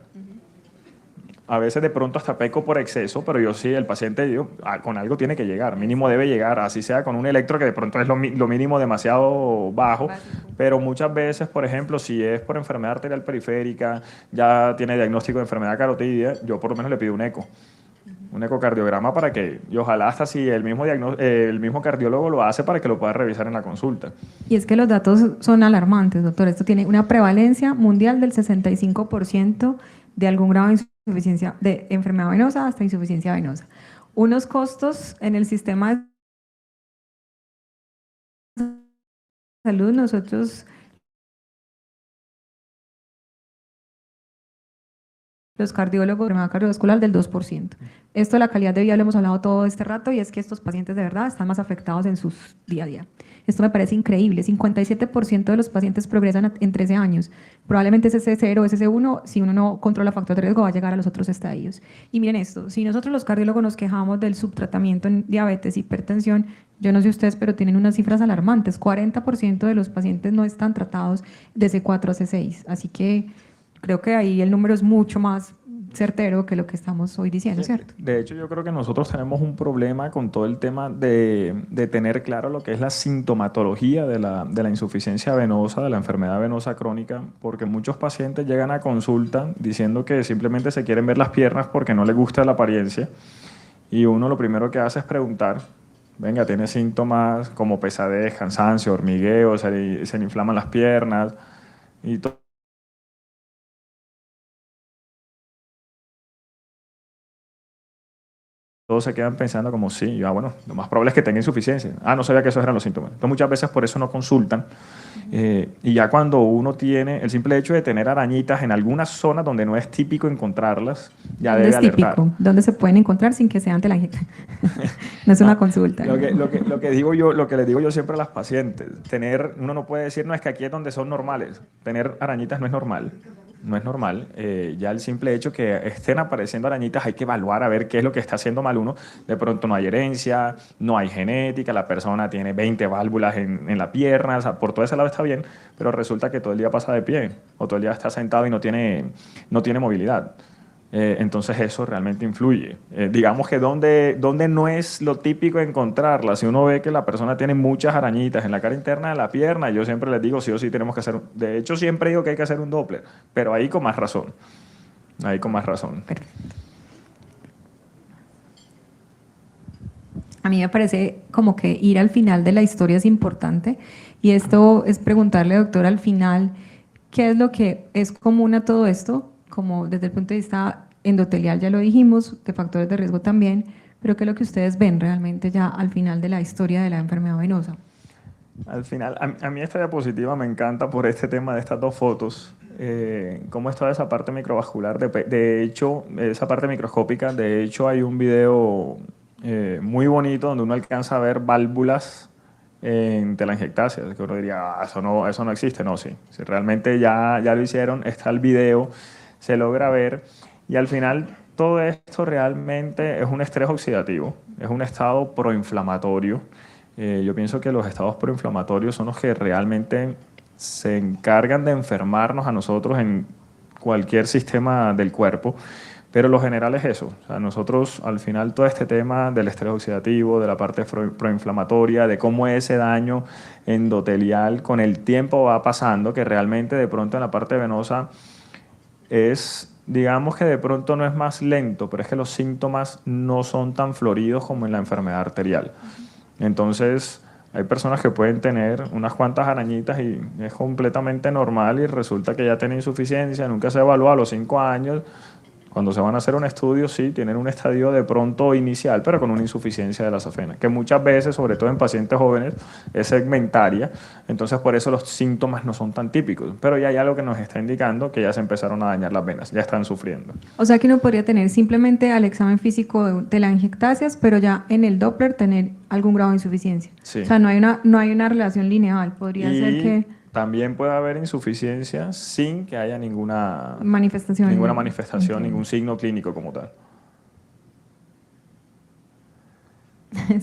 a veces de pronto hasta peco por exceso, pero yo sí, el paciente con algo tiene que llegar, mínimo debe llegar, así sea con un electro que de pronto es lo mínimo demasiado bajo, pero muchas veces, por ejemplo, si es por enfermedad arterial periférica, ya tiene diagnóstico de enfermedad carotidia, yo por lo menos le pido un ecocardiograma para que, y ojalá hasta si el mismo cardiólogo lo hace para que lo pueda revisar en la consulta. Y es que los datos son alarmantes, doctor. Esto tiene una prevalencia mundial del 65% de algún grado de insuficiencia, de enfermedad venosa hasta insuficiencia venosa. Unos costos en el sistema de salud, nosotros, los cardiólogos, enfermedad cardiovascular del 2%. Esto de la calidad de vida lo hemos hablado todo este rato y es que estos pacientes de verdad están más afectados en su día a día. Esto me parece increíble. 57% de los pacientes progresan en 13 años. Probablemente ese C0, ese C1, si uno no controla factor de riesgo, va a llegar a los otros estadios. Y miren esto, si nosotros los cardiólogos nos quejamos del subtratamiento en diabetes, hipertensión, yo no sé ustedes, pero tienen unas cifras alarmantes. 40% de los pacientes no están tratados de C4 a C6. Así que creo que ahí el número es mucho más certero que lo que estamos hoy diciendo, ¿cierto? De hecho, yo creo que nosotros tenemos un problema con todo el tema de tener claro lo que es la sintomatología de la insuficiencia venosa, de la enfermedad venosa crónica, porque muchos pacientes llegan a consulta diciendo que simplemente se quieren ver las piernas porque no les gusta la apariencia, y uno lo primero que hace es preguntar, venga, tiene síntomas como pesadez, cansancio, hormigueo, se le inflaman las piernas, y todos se quedan pensando como, sí, bueno, lo más probable es que tenga insuficiencia. No sabía que esos eran los síntomas. Entonces muchas veces por eso no consultan. Y ya cuando uno tiene el simple hecho de tener arañitas en algunas zonas donde no es típico encontrarlas, ya ¿Dónde debe es alertar. típico? ¿Dónde se pueden encontrar sin que sea ante la gente? No es una consulta. Lo que les digo yo siempre a las pacientes, uno no puede decir, no, es que aquí es donde son normales. Tener arañitas no es normal. No es normal. Ya el simple hecho que estén apareciendo arañitas hay que evaluar a ver qué es lo que está haciendo mal uno. De pronto no hay herencia, no hay genética, la persona tiene 20 válvulas en la pierna, o sea, por todo ese lado está bien, pero resulta que todo el día pasa de pie o todo el día está sentado y no tiene movilidad. Entonces eso realmente influye. Digamos que donde no es lo típico encontrarla, si uno ve que la persona tiene muchas arañitas en la cara interna de la pierna, yo siempre les digo sí o sí tenemos que hacer, de hecho siempre digo que hay que hacer un Doppler, pero ahí con más razón. Ahí con más razón. A mí me parece como que ir al final de la historia es importante y esto es preguntarle, doctor, al final, ¿qué es lo que es común a todo esto? Como desde el punto de vista endotelial ya lo dijimos, de factores de riesgo también, pero ¿qué es lo que ustedes ven realmente ya al final de la historia de la enfermedad venosa? Al final, a mí esta diapositiva me encanta por este tema de estas dos fotos, cómo es toda esa parte microvascular, de hecho, esa parte microscópica, de hecho hay un video muy bonito donde uno alcanza a ver válvulas en telangiectasia, que uno diría, eso no existe, no, sí, si realmente ya lo hicieron, está el video, se logra ver, y al final todo esto realmente es un estrés oxidativo, es un estado proinflamatorio. Yo pienso que los estados proinflamatorios son los que realmente se encargan de enfermarnos a nosotros en cualquier sistema del cuerpo, pero lo general es eso. O sea, nosotros al final todo este tema del estrés oxidativo, de la parte proinflamatoria, de cómo ese daño endotelial con el tiempo va pasando, que realmente de pronto en la parte venosa es, digamos que de pronto no es más lento, pero es que los síntomas no son tan floridos como en la enfermedad arterial. Entonces, hay personas que pueden tener unas cuantas arañitas y es completamente normal y resulta que ya tienen insuficiencia, nunca se evalúa a los 5 años. Cuando se van a hacer un estudio, sí, tienen un estadio de pronto inicial, pero con una insuficiencia de la safena, que muchas veces, sobre todo en pacientes jóvenes, es segmentaria. Entonces, por eso los síntomas no son tan típicos. Pero ya hay algo que nos está indicando que ya se empezaron a dañar las venas, ya están sufriendo. O sea que uno podría tener simplemente al examen físico de la angiectasias, pero ya en el Doppler tener algún grado de insuficiencia. Sí. O sea, no hay una relación lineal. Podría ser que también puede haber insuficiencia sin que haya ninguna manifestación. manifestación, ningún signo clínico como tal.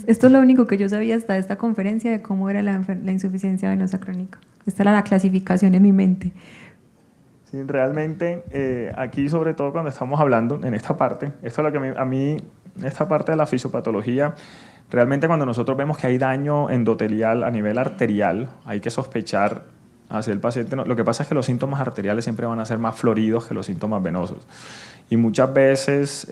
Esto es lo único que yo sabía hasta esta conferencia de cómo era la insuficiencia venosa crónica. Esta era la clasificación en mi mente. Sí, realmente aquí sobre todo cuando estamos hablando en esta parte, esto es lo que a mí esta parte de la fisiopatología, realmente cuando nosotros vemos que hay daño endotelial a nivel arterial, hay que sospechar hacia el paciente. Lo que pasa es que los síntomas arteriales siempre van a ser más floridos que los síntomas venosos. Y muchas veces,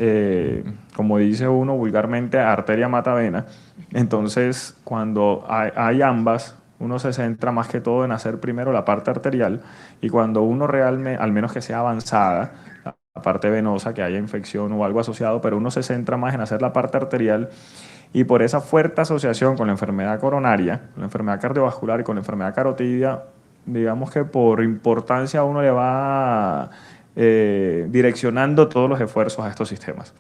como dice uno vulgarmente, arteria mata vena. Entonces, cuando hay ambas, uno se centra más que todo en hacer primero la parte arterial y cuando uno realmente, al menos que sea avanzada, la parte venosa, que haya infección o algo asociado, pero uno se centra más en hacer la parte arterial y por esa fuerte asociación con la enfermedad coronaria, con la enfermedad cardiovascular y con la enfermedad carotidia, digamos que por importancia uno le va direccionando todos los esfuerzos a estos sistemas.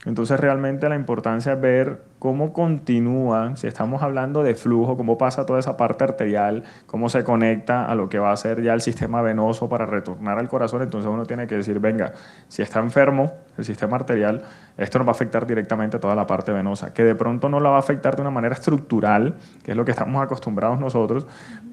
Entonces realmente la importancia es ver cómo continúa, si estamos hablando de flujo, cómo pasa toda esa parte arterial, cómo se conecta a lo que va a ser ya el sistema venoso para retornar al corazón. Entonces uno tiene que decir, venga, si está enfermo el sistema arterial, esto nos va a afectar directamente a toda la parte venosa, que de pronto no la va a afectar de una manera estructural, que es lo que estamos acostumbrados nosotros,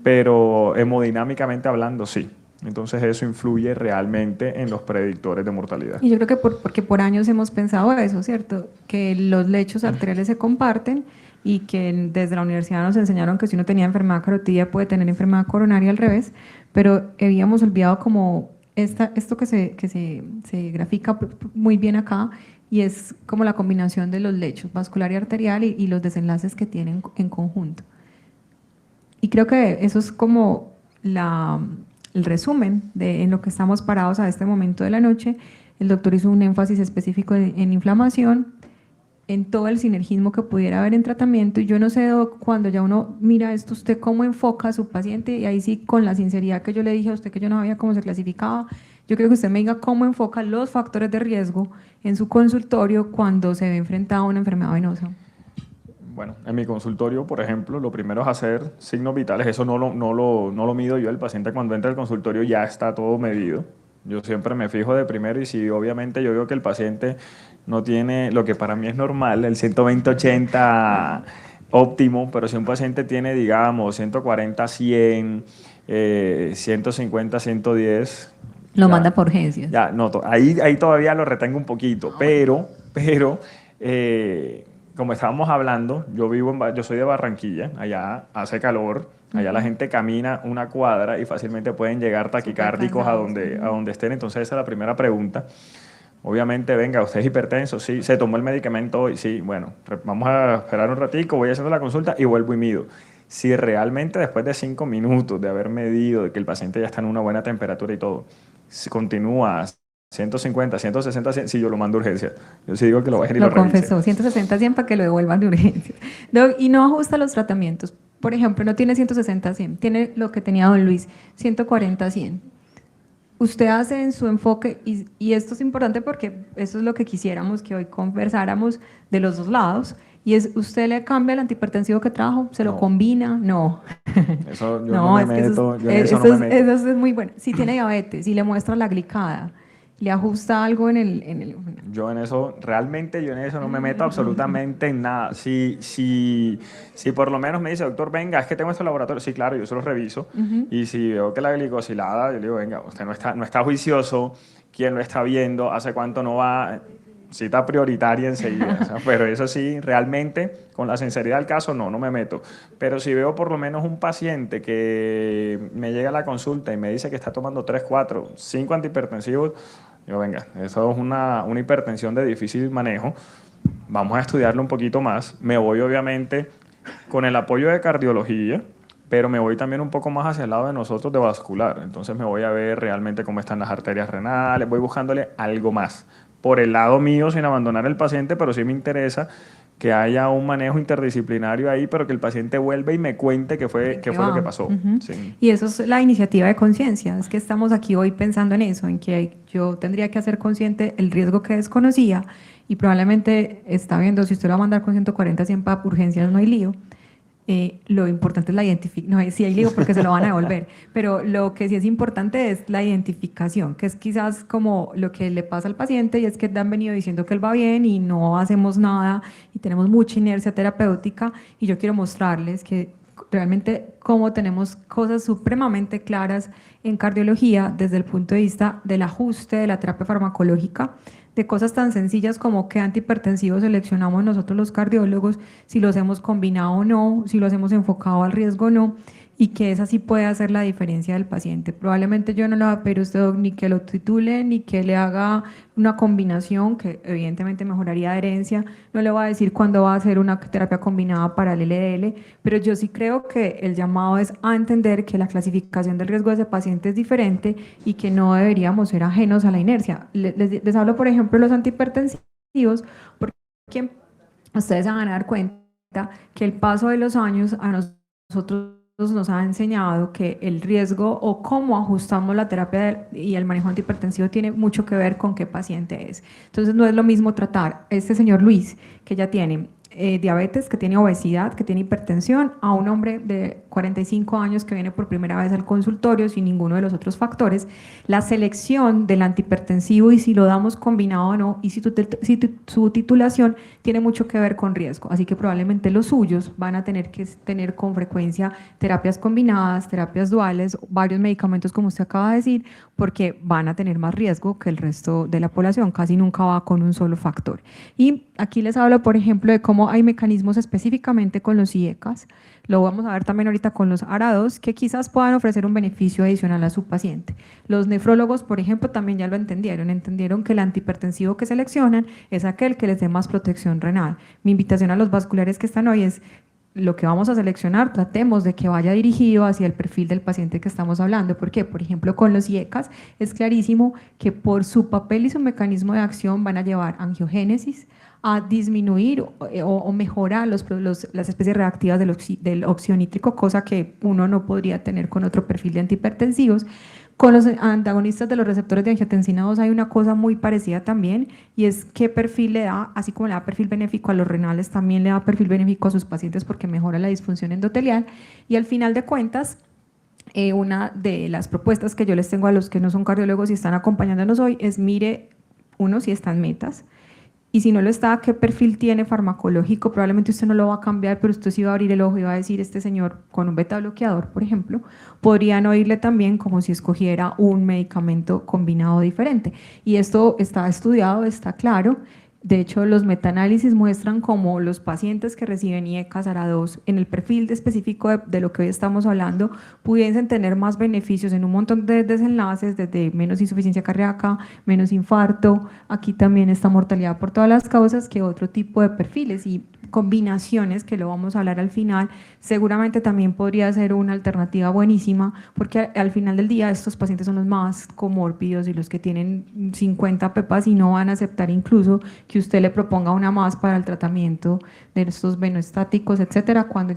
pero hemodinámicamente hablando sí. Entonces eso influye realmente en los predictores de mortalidad. Y yo creo que porque por años hemos pensado eso, ¿cierto? Que los lechos arteriales se comparten y que desde la universidad nos enseñaron que si uno tenía enfermedad carotidia puede tener enfermedad coronaria al revés, pero habíamos olvidado como esto que se grafica muy bien acá y es como la combinación de los lechos vascular y arterial y los desenlaces que tienen en conjunto. Y creo que eso es como el resumen en lo que estamos parados a este momento de la noche. El doctor hizo un énfasis específico en inflamación, en todo el sinergismo que pudiera haber en tratamiento. Y yo no sé, Doc, cuando ya uno mira esto, usted cómo enfoca a su paciente, y ahí sí, con la sinceridad que yo le dije a usted que yo no sabía cómo se clasificaba, yo creo que usted me diga cómo enfoca los factores de riesgo en su consultorio cuando se ve enfrentado a una enfermedad venosa. Bueno, en mi consultorio, por ejemplo, lo primero es hacer signos vitales. Eso no lo mido yo. El paciente cuando entra al consultorio ya está todo medido. Yo siempre me fijo de primero y si obviamente yo veo que el paciente no tiene lo que para mí es normal, el 120-80 óptimo, pero si un paciente tiene, digamos, 140-100, 150-110... Lo manda por urgencias. Ya, no, ahí todavía lo retengo un poquito, pero como estábamos hablando, yo soy de Barranquilla, allá hace calor, allá la gente camina una cuadra y fácilmente pueden llegar taquicárdicos a donde estén. Entonces esa es la primera pregunta. Obviamente, venga, usted es hipertenso, sí, se tomó el medicamento hoy, sí, bueno, vamos a esperar un ratico, voy haciendo la consulta y vuelvo y mido. Si realmente después de 5 minutos de haber medido, de que el paciente ya está en una buena temperatura y todo, si continúa 150, 160, 100, sí, yo lo mando a urgencia. Yo sí digo que lo bajen y lo revisen. Lo confesó, 160, 100 para que lo devuelvan de urgencia. Y no ajusta los tratamientos. Por ejemplo, no tiene 160, 100, tiene lo que tenía don Luis, 140, 100. Usted hace en su enfoque, y esto es importante porque eso es lo que quisiéramos que hoy conversáramos de los dos lados, y es, ¿usted le cambia el antihipertensivo que trajo? ¿Se lo combina? No. Eso yo no me meto, yo en eso no me meto. Eso es muy bueno. Si tiene diabetes, si le muestra la glicada, ¿le ajusta algo en el...? Yo en eso no me meto absolutamente en nada. Si por lo menos me dice, doctor, venga, es que tengo este laboratorio, sí, claro, yo se lo reviso. Y si veo que la glicosilada, yo le digo, venga, usted no está juicioso, ¿quién lo está viendo? ¿Hace cuánto no va? cita prioritaria enseguida, o sea, pero eso sí, realmente, con la sinceridad del caso, no me meto. Pero si veo por lo menos un paciente que me llega a la consulta y me dice que está tomando 3, 4, 5 antihipertensivos, yo, venga, eso es una hipertensión de difícil manejo, vamos a estudiarlo un poquito más. Me voy obviamente con el apoyo de cardiología, pero me voy también un poco más hacia el lado de nosotros de vascular. Entonces me voy a ver realmente cómo están las arterias renales, voy buscándole algo más. Por el lado mío, sin abandonar al paciente, pero sí me interesa que haya un manejo interdisciplinario ahí, pero que el paciente vuelva y me cuente qué fue lo que pasó. Sí. Y eso es la iniciativa de conciencia. Es que estamos aquí hoy pensando en eso, en que yo tendría que hacer consciente el riesgo que desconocía y probablemente está viendo, si usted lo va a mandar con 140, 100 para urgencias, no hay lío. Lo importante es la identificación, no, sí hay lío porque se lo van a devolver, pero lo que sí es importante es la identificación, que es quizás como lo que le pasa al paciente y es que te han venido diciendo que él va bien y no hacemos nada y tenemos mucha inercia terapéutica y yo quiero mostrarles que realmente como tenemos cosas supremamente claras en cardiología desde el punto de vista del ajuste de la terapia farmacológica, de cosas tan sencillas como qué antihipertensivos seleccionamos nosotros los cardiólogos, si los hemos combinado o no, si los hemos enfocado al riesgo o no, y que esa sí puede hacer la diferencia del paciente. Probablemente yo no le voy a pedir a usted ni que lo titule, ni que le haga una combinación, que evidentemente mejoraría adherencia, no le voy a decir cuándo va a hacer una terapia combinada para el LDL, pero yo sí creo que el llamado es a entender que la clasificación del riesgo de ese paciente es diferente y que no deberíamos ser ajenos a la inercia. Les hablo, por ejemplo, de los antihipertensivos, porque ustedes se van a dar cuenta que el paso de los años a nosotros nos ha enseñado que el riesgo o cómo ajustamos la terapia y el manejo antihipertensivo tiene mucho que ver con qué paciente es. Entonces no es lo mismo tratar a este señor Luis, que ya tiene diabetes, que tiene obesidad, que tiene hipertensión, a un hombre de 45 años que viene por primera vez al consultorio sin ninguno de los otros factores. La selección del antihipertensivo y si lo damos combinado o no, y si su titulación tiene mucho que ver con riesgo. Así que probablemente los suyos van a tener que tener con frecuencia terapias combinadas, terapias duales, varios medicamentos como usted acaba de decir, porque van a tener más riesgo que el resto de la población, casi nunca va con un solo factor. Y aquí les hablo, por ejemplo, de cómo hay mecanismos específicamente con los IECAS, lo vamos a ver también ahorita con los ARA2, que quizás puedan ofrecer un beneficio adicional a su paciente. Los nefrólogos, por ejemplo, también ya lo entendieron que el antihipertensivo que seleccionan es aquel que les dé más protección renal. Mi invitación a los vasculares que están hoy es lo que vamos a seleccionar, tratemos de que vaya dirigido hacia el perfil del paciente que estamos hablando. ¿Por qué? Por ejemplo, con los IECAS es clarísimo que por su papel y su mecanismo de acción van a llevar angiogénesis, a disminuir o mejorar las especies reactivas del óxido nítrico, cosa que uno no podría tener con otro perfil de antihipertensivos. Con los antagonistas de los receptores de angiotensina 2 hay una cosa muy parecida también, y es qué perfil le da, así como le da perfil benéfico a los renales, también le da perfil benéfico a sus pacientes porque mejora la disfunción endotelial. Y al final de cuentas, una de las propuestas que yo les tengo a los que no son cardiólogos y están acompañándonos hoy es mire, uno, si están metas, y si no lo está, ¿qué perfil tiene farmacológico? Probablemente usted no lo va a cambiar, pero usted sí va a abrir el ojo y va a decir, este señor con un beta bloqueador, por ejemplo, podrían oírle también como si escogiera un medicamento combinado diferente. Y esto está estudiado, está claro. De hecho, los metaanálisis muestran cómo los pacientes que reciben IECAS ARA2 en el perfil específico de lo que hoy estamos hablando pudiesen tener más beneficios en un montón de desenlaces, desde menos insuficiencia cardíaca, menos infarto, aquí también está mortalidad por todas las causas, que otro tipo de perfiles y combinaciones que lo vamos a hablar al final. Seguramente también podría ser una alternativa buenísima, porque al final del día estos pacientes son los más comórbidos y los que tienen 50 pepas y no van a aceptar incluso que usted le proponga una más para el tratamiento de estos venoestáticos, etcétera, cuando